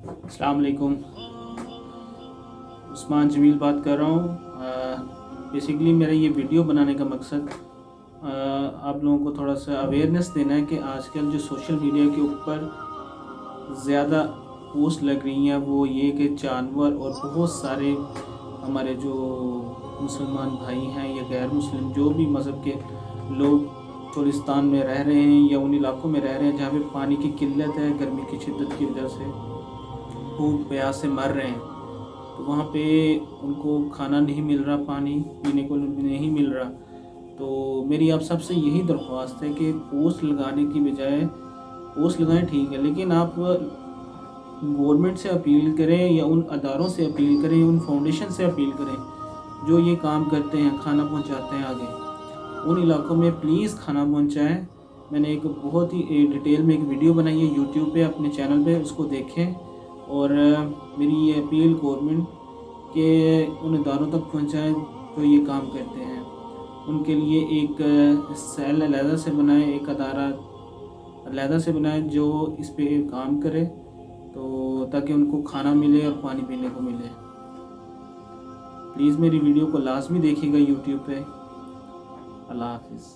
السلام علیکم، عثمان جمیل بات کر رہا ہوں۔ بیسیکلی میرا یہ ویڈیو بنانے کا مقصد آپ لوگوں کو تھوڑا سا اویئرنیس دینا ہے کہ آج کل جو سوشل میڈیا کے اوپر زیادہ پوسٹ لگ رہی ہیں وہ یہ کہ جانور اور بہت سارے ہمارے جو مسلمان بھائی ہیں یا غیر مسلم جو بھی مذہب کے لوگ چولستان میں رہ رہے ہیں یا ان علاقوں میں رہ رہے ہیں جہاں پہ پانی کی قلت ہے، گرمی کی شدت کی وجہ سے بھوک پیاس سے مر رہے ہیں، تو وہاں پہ ان کو کھانا نہیں مل رہا، پانی پینے کو نہیں مل رہا۔ تو میری آپ سب سے یہی درخواست ہے کہ پوسٹ لگانے کی بجائے پوسٹ لگائیں ٹھیک ہے، لیکن آپ گورنمنٹ سے اپیل کریں یا ان اداروں سے اپیل کریں، ان فاؤنڈیشن سے اپیل کریں جو یہ کام کرتے ہیں، کھانا پہنچاتے ہیں آگے، ان علاقوں میں پلیز کھانا پہنچائیں۔ میں نے ایک بہت ہی ڈیٹیل میں ایک ویڈیو بنائی ہے یوٹیوب پہ، اپنے چینل پہ، اس کو دیکھیں۔ اور میری یہ اپیل گورنمنٹ کہ ان اداروں تک پہنچائیں جو یہ کام کرتے ہیں، ان کے لیے ایک سیل علیحدہ سے بنائیں، ایک ادارہ علیحدہ سے بنائیں جو اس پہ کام کرے، تو تاکہ ان کو کھانا ملے اور پانی پینے کو ملے۔ پلیز میری ویڈیو کو لازمی دیکھیے گا یوٹیوب پہ۔ اللہ حافظ۔